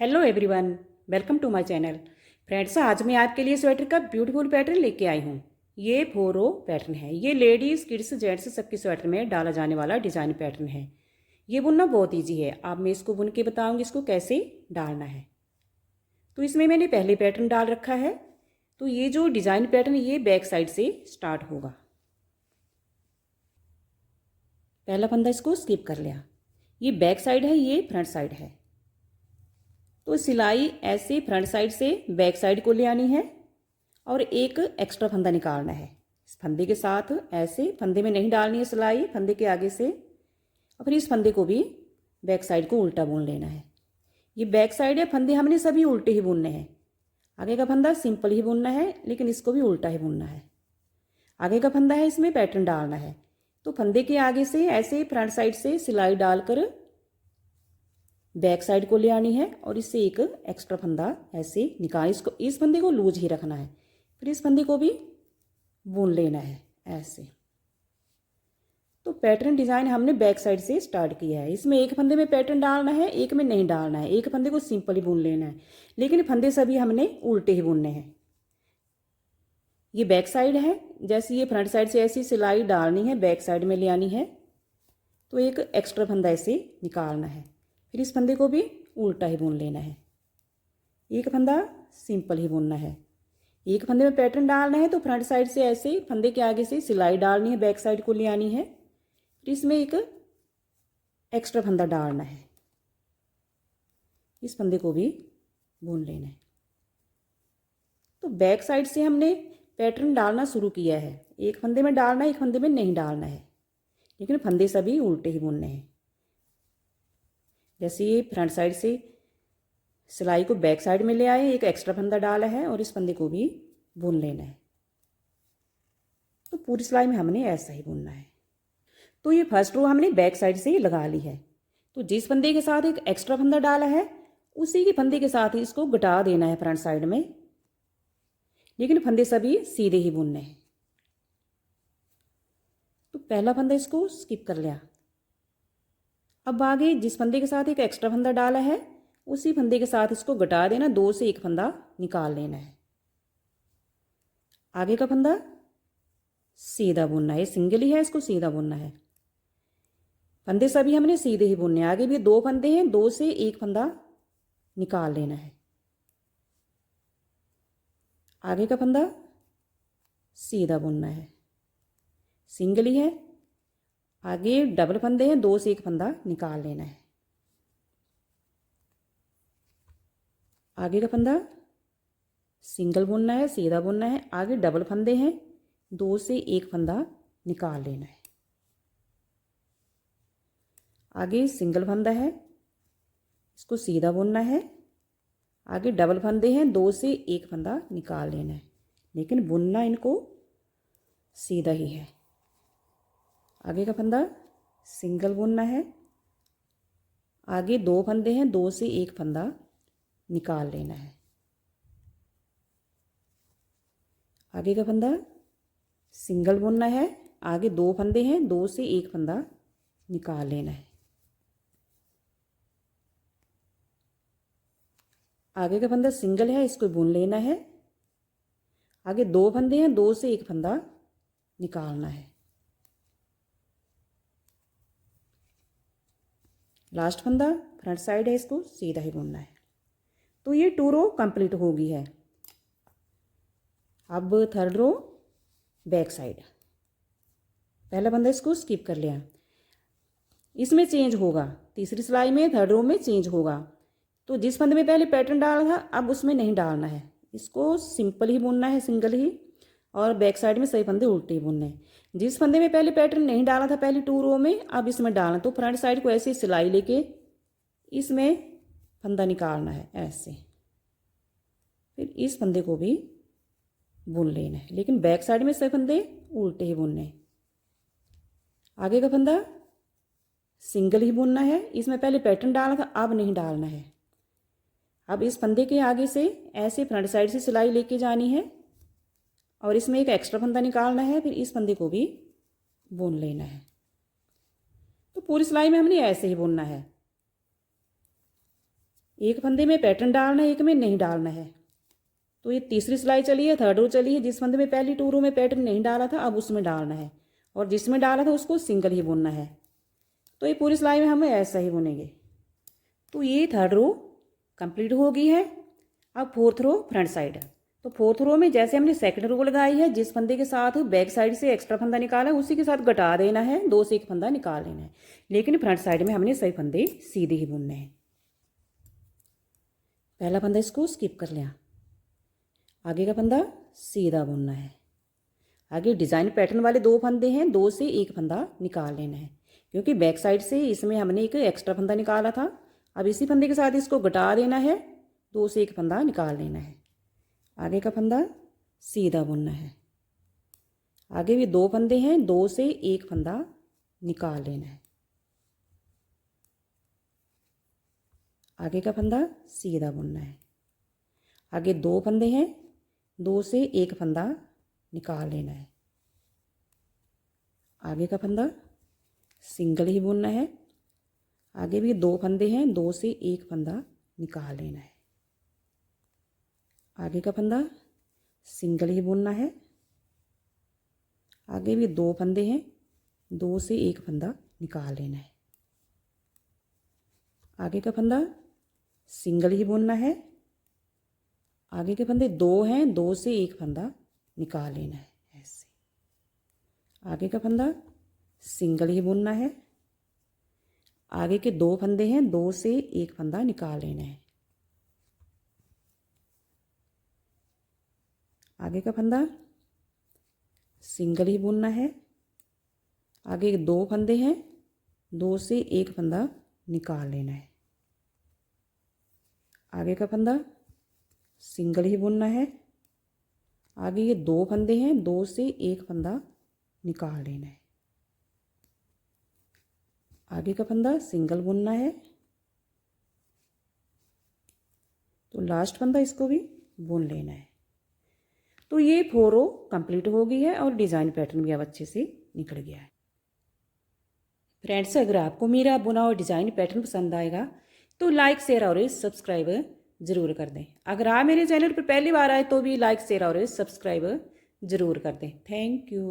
Hello everyone, welcome to my channel. Friends, आज मैं आपके लिए स्वेटर का ब्यूटीफुल पैटर्न लेके आई हूँ। ये 4 रो पैटर्न है। ये लेडीज़, किड्स, जेंट्स सबके स्वेटर में डाला जाने वाला डिज़ाइन पैटर्न है। ये बुनना बहुत ईजी है। अब मैं इसको बुन के बताऊँगी इसको कैसे डालना है। तो इसमें मैंने पहले पैटर्न डाल रखा है। तो ये जो डिज़ाइन पैटर्न ये बैक साइड से स्टार्ट होगा। पहला फंदा इसको स्किप कर लिया। ये बैक साइड है, ये फ्रंट साइड है। तो सिलाई ऐसे फ्रंट साइड से बैक साइड को ले आनी है और एक एक्स्ट्रा फंदा निकालना है। इस फंदे के साथ ऐसे फंदे में नहीं डालनी है सिलाई, फंदे के आगे से। और फिर इस फंदे को भी बैक साइड को उल्टा बुन लेना है। ये बैक साइड है, फंदे हमने सभी उल्टे ही बुनने हैं। आगे का फंदा सिंपल ही बुनना है, लेकिन इसको भी उल्टा ही बुनना है। आगे का फंदा है, इसमें पैटर्न डालना है। तो फंदे के आगे से ऐसे फ्रंट साइड से सिलाई डालकर बैक साइड को ले आनी है और इससे एक एक्स्ट्रा फंदा ऐसे निकाल, इसको इस फंदे को लूज ही रखना है। फिर इस फंदे को भी बुन लेना है ऐसे। तो पैटर्न डिज़ाइन हमने बैक साइड से स्टार्ट किया है। इसमें एक फंदे में पैटर्न डालना है, एक में नहीं डालना है। एक फंदे को सिंपल ही बुन लेना है, लेकिन फंदे सभी हमने उल्टे ही बुनने हैं। ये बैक साइड है, जैसे ये फ्रंट साइड से ऐसी सिलाई डालनी है, बैक साइड में ले आनी है। तो एक एक्स्ट्रा फंदा ऐसे निकालना है। फिर इस फंदे को भी उल्टा ही बुन लेना है। एक फंदा सिंपल ही बुनना है। एक फंदे में पैटर्न डालना है तो फ्रंट साइड से ऐसे फंदे के आगे से सिलाई डालनी है, बैक साइड को ले आनी है। फिर इसमें एक एक्स्ट्रा फंदा डालना है। इस फंदे को भी बुन लेना है। तो बैक साइड से हमने पैटर्न डालना शुरू किया है। एक फंदे में डालना है, एक फंदे में नहीं डालना है, लेकिन फंदे सभी उल्टे ही बुनने हैं। जैसे ये फ्रंट साइड से सिलाई को बैक साइड में ले आए, एक एक्स्ट्रा फंदा डाला है और इस फंदे को भी बुन लेना है। तो पूरी सिलाई में हमने ऐसा ही बुनना है। तो ये फर्स्ट रो हमने बैक साइड से लगा ली है। तो जिस फंदे के साथ एक एक्स्ट्रा फंदा डाला है उसी के फंदे के साथ ही इसको घटा देना है फ्रंट साइड में, लेकिन फंदे सभी सीधे ही बुनने हैं। तो पहला फंदा इसको स्किप कर लिया। अब आगे जिस फंदे के साथ एक एक्स्ट्रा फंदा डाला है उसी फंदे के साथ इसको घटा देना, 2 से 1 फंदा निकाल लेना है। आगे का फंदा सीधा बुनना है, सिंगल ही है, इसको सीधा बुनना है। फंदे सभी हमने सीधे ही बुनने हैं। आगे भी 2 फंदे हैं, 2 से 1 फंदा निकाल लेना है। आगे का फंदा सीधा बुनना है, सिंगल ही है। आगे डबल फंदे हैं, 2 से 1 फंदा निकाल लेना है। आगे का फंदा सिंगल बुनना है, सीधा बुनना है। आगे डबल फंदे हैं, 2 से 1 फंदा निकाल लेना है। आगे सिंगल फंदा है, इसको सीधा बुनना है। आगे डबल फंदे हैं, 2 से 1 फंदा निकाल लेना है, लेकिन बुनना इनको सीधा ही है। आगे का फंदा सिंगल बुनना है। आगे 2 फंदे हैं, 2 से 1 फंदा निकाल लेना है। आगे का फंदा सिंगल बुनना है। आगे 2 फंदे हैं, 2 से 1 फंदा निकाल लेना है। आगे का फंदा सिंगल है, इसको बुन लेना है। आगे 2 फंदे हैं, 2 से 1 फंदा निकालना है। लास्ट फंदा फ्रंट साइड है, इसको सीधा ही बुनना है। तो ये 2 रो कंप्लीट हो गई है। अब थर्ड रो बैक साइड। पहला फंदा इसको स्किप कर लिया। इसमें चेंज होगा, तीसरी सिलाई में थर्ड रो में चेंज होगा। तो जिस फंदे में पहले पैटर्न डाला था अब उसमें नहीं डालना है, इसको सिंपल ही बुनना है, सिंगल ही। और बैक साइड में सही फंदे उल्टे ही बुनने हैं। जिस फंदे में पहले पैटर्न नहीं डाला था पहले 2 रो में, अब इसमें डालना। तो फ्रंट साइड को ऐसे सिलाई लेके इसमें फंदा निकालना है ऐसे। फिर इस फंदे को भी बुन लेना है, लेकिन बैक साइड में सही फंदे उल्टे ही बुनने हैं। आगे का फंदा सिंगल ही बुनना है। इसमें पहले पैटर्न डाला था, अब नहीं डालना है। अब इस फंदे के आगे से ऐसे फ्रंट साइड से सिलाई लेके जानी है और इसमें एक एक्स्ट्रा फंदा निकालना है। फिर इस फंदे को भी बुन लेना है। तो पूरी सिलाई में हमने ऐसे ही बुनना है। एक फंदे में पैटर्न डालना है, एक में नहीं डालना है। तो ये तीसरी सिलाई चली है, थर्ड रो चली है। जिस फंदे में पहली 2 रो में पैटर्न नहीं डाला था अब उसमें डालना है, और जिसमें डाला था उसको सिंगल ही बुनना है। तो ये पूरी सिलाई में हमें ऐसा ही बुनेंगे। तो ये थर्ड रो कंप्लीट हो गई है। अब फोर्थ रो फ्रंट साइड। तो फोर्थ रो में जैसे हमने सेकंड रो लगाई है, जिस फंदे के साथ बैक साइड से एक्स्ट्रा फंदा निकाला है उसी के साथ घटा देना है, 2 से 1 फंदा निकाल लेना है। लेकिन फ्रंट साइड में हमने सही फंदे सीधे ही बुनने हैं। पहला फंदा इसको स्किप कर लिया, आगे का फंदा सीधा बुनना है। आगे डिज़ाइन पैटर्न वाले 2 फंदे हैं, 2 से 1 फंदा निकाल लेना है, क्योंकि बैक साइड से इसमें हमने एक एक्स्ट्रा फंदा निकाला था। अब इसी फंदे के साथ इसको घटा देना है, 2 से 1 फंदा निकाल लेना है। आगे का फंदा सीधा बुनना है। आगे भी 2 फंदे हैं, 2 से 1 फंदा निकाल लेना है। आगे का फंदा सीधा बुनना है। आगे 2 फंदे हैं, 2 से 1 फंदा निकाल लेना है। आगे का फंदा सिंगल ही बुनना है। आगे भी 2 फंदे हैं, 2 से 1 फंदा निकाल लेना है। आगे का फंदा सिंगल ही बुनना है। आगे भी 2 फंदे हैं, 2 से 1 फंदा निकाल लेना है। आगे का फंदा सिंगल ही बुनना है। आगे के फंदे 2 हैं, 2 से 1 फंदा निकाल लेना है ऐसे। आगे का फंदा सिंगल ही बुनना है। आगे के 2 फंदे हैं, 2 से 1 फंदा निकाल लेना है। आगे का फंदा सिंगल ही बुनना है। आगे 2 फंदे हैं, 2 से 1 फंदा निकाल लेना है। आगे का फंदा सिंगल ही बुनना है। आगे ये 2 फंदे हैं, 2 से 1 फंदा निकाल लेना है। आगे का फंदा सिंगल बुनना है। तो लास्ट फंदा इसको भी बुन लेना है। तो ये 4 रो कंप्लीट हो गई है और डिज़ाइन पैटर्न भी अब अच्छे से निकल गया है। फ्रेंड्स, अगर आपको मेरा बुना और डिज़ाइन पैटर्न पसंद आएगा तो लाइक शेयर और सब्सक्राइब ज़रूर कर दें। अगर आप मेरे चैनल पर पहली बार आए तो भी लाइक शेयर और सब्सक्राइब ज़रूर कर दें। Thank you.